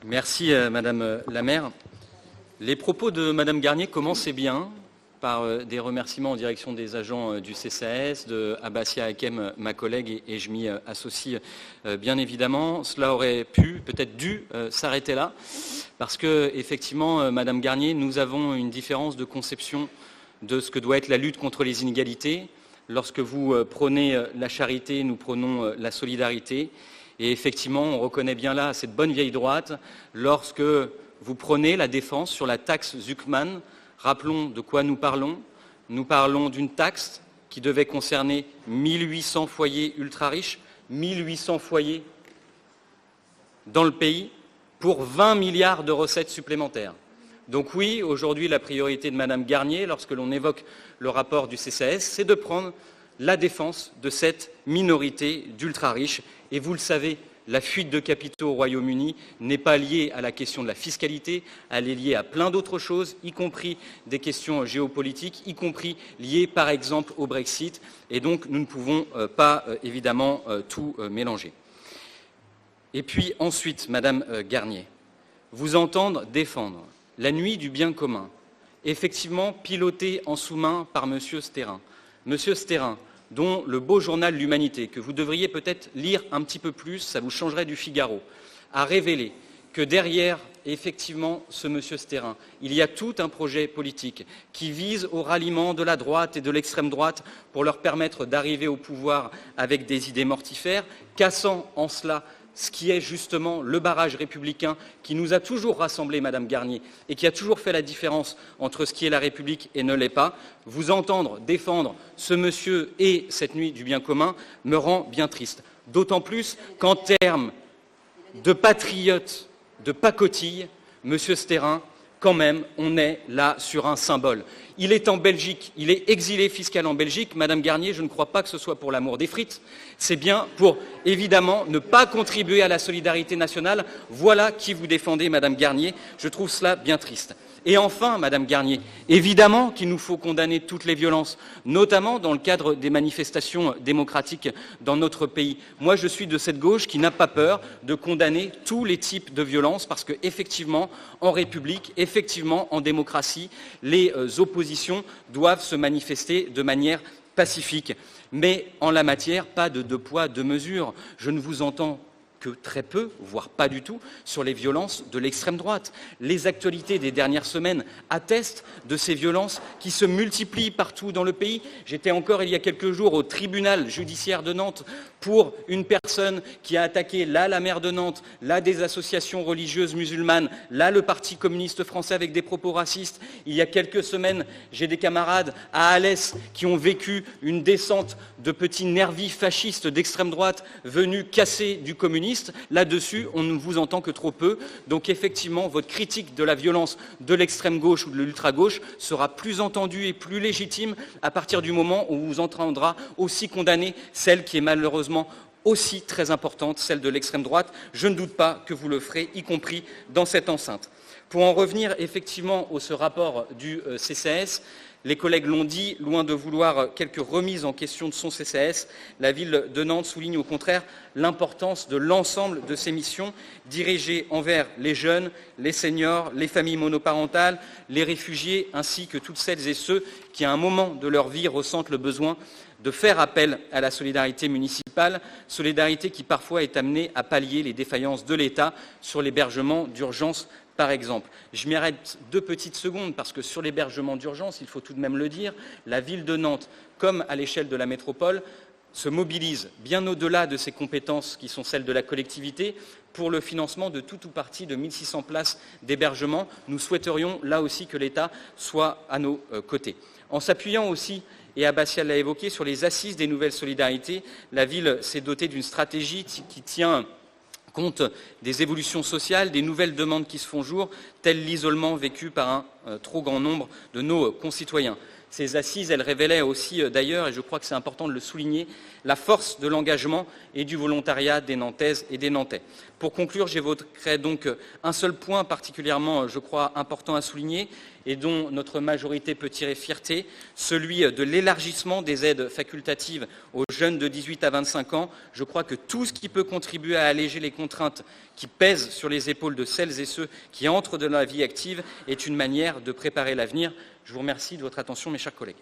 Merci Madame la maire. Les propos de Madame Garnier commençaient bien par des remerciements en direction des agents du CCAS, de Abassia Hakem, ma collègue, et je m'y associe bien évidemment. Cela aurait pu, peut-être dû s'arrêter là, parce que effectivement, Madame Garnier, nous avons une différence de conception de ce que doit être la lutte contre les inégalités. Lorsque vous prônez la charité, nous prônons la solidarité. Et effectivement, on reconnaît bien là cette bonne vieille droite lorsque vous prônez la défense sur la taxe Zuckman. Rappelons de quoi nous parlons. Nous parlons d'une taxe qui devait concerner 1800 foyers ultra riches, 1800 foyers dans le pays pour 20 milliards de recettes supplémentaires. Donc oui, aujourd'hui, la priorité de Madame Garnier, lorsque l'on évoque le rapport du CCAS, c'est de prendre la défense de cette minorité d'ultra-riches. Et vous le savez, la fuite de capitaux au Royaume-Uni n'est pas liée à la question de la fiscalité, elle est liée à plein d'autres choses, y compris des questions géopolitiques, y compris liées par exemple au Brexit. Et donc nous ne pouvons pas évidemment tout mélanger. Et puis ensuite, Madame Garnier, vous entendre défendre la nuit du bien commun, effectivement pilotée en sous-main par Monsieur Stérin. Monsieur Stérin, dont le beau journal L'Humanité, que vous devriez peut-être lire un petit peu plus, ça vous changerait du Figaro, a révélé que derrière, effectivement, ce monsieur Stérin, il y a tout un projet politique qui vise au ralliement de la droite et de l'extrême droite pour leur permettre d'arriver au pouvoir avec des idées mortifères, cassant en cela ce qui est justement le barrage républicain qui nous a toujours rassemblés, Madame Garnier, et qui a toujours fait la différence entre ce qui est la République et ne l'est pas. Vous entendre défendre ce monsieur et cette nuit du bien commun me rend bien triste. D'autant plus qu'en termes de patriotes, de pacotille, monsieur Stérin, quand même, on est là sur un symbole. Il est en Belgique, il est exilé fiscal en Belgique. Madame Garnier, je ne crois pas que ce soit pour l'amour des frites. C'est bien pour, évidemment, ne pas contribuer à la solidarité nationale. Voilà qui vous défendez, Madame Garnier. Je trouve cela bien triste. Et enfin, Madame Garnier, évidemment qu'il nous faut condamner toutes les violences, notamment dans le cadre des manifestations démocratiques dans notre pays. Moi, je suis de cette gauche qui n'a pas peur de condamner tous les types de violences parce qu'effectivement, en République, effectivement, en démocratie, les oppositions doivent se manifester de manière pacifique. Mais en la matière, pas de deux poids, deux mesures. Je ne vous entends que très peu, voire pas du tout, sur les violences de l'extrême droite. Les actualités des dernières semaines attestent de ces violences qui se multiplient partout dans le pays. J'étais encore il y a quelques jours au tribunal judiciaire de Nantes pour une personne qui a attaqué là la maire de Nantes, là des associations religieuses musulmanes, là le Parti communiste français avec des propos racistes. Il y a quelques semaines, j'ai des camarades à Alès qui ont vécu une descente de petits nervis fascistes d'extrême droite venus casser du communisme. Là-dessus, on ne vous entend que trop peu. Donc effectivement, votre critique de la violence de l'extrême gauche ou de l'ultra-gauche sera plus entendue et plus légitime à partir du moment où vous entendra aussi condamner celle qui est malheureusement aussi très importante, celle de l'extrême droite. Je ne doute pas que vous le ferez, y compris dans cette enceinte. Pour en revenir effectivement à ce rapport du CCAS, les collègues l'ont dit, loin de vouloir quelques remises en question de son CCAS, la ville de Nantes souligne au contraire l'importance de l'ensemble de ses missions dirigées envers les jeunes, les seniors, les familles monoparentales, les réfugiés, ainsi que toutes celles et ceux qui, à un moment de leur vie, ressentent le besoin de faire appel à la solidarité municipale, solidarité qui parfois est amenée à pallier les défaillances de l'État sur l'hébergement d'urgence. Par exemple, je m'y arrête 2 petites secondes parce que sur l'hébergement d'urgence, il faut tout de même le dire, la ville de Nantes, comme à l'échelle de la métropole, se mobilise bien au-delà de ses compétences qui sont celles de la collectivité pour le financement de tout ou partie de 1600 places d'hébergement. Nous souhaiterions là aussi que l'État soit à nos côtés. En s'appuyant aussi, et Abassia l'a évoqué, sur les assises des nouvelles solidarités, la ville s'est dotée d'une stratégie qui tient compte des évolutions sociales, des nouvelles demandes qui se font jour, tel l'isolement vécu par un trop grand nombre de nos concitoyens. Ces assises, elles révélaient aussi d'ailleurs, et je crois que c'est important de le souligner, la force de l'engagement et du volontariat des Nantaises et des Nantais. Pour conclure, j'évoquerai donc un seul point particulièrement, je crois, important à souligner, et dont notre majorité peut tirer fierté, celui de l'élargissement des aides facultatives aux jeunes de 18 à 25 ans. Je crois que tout ce qui peut contribuer à alléger les contraintes qui pèsent sur les épaules de celles et ceux qui entrent dans la vie active est une manière de préparer l'avenir. Je vous remercie de votre attention, mes chers collègues.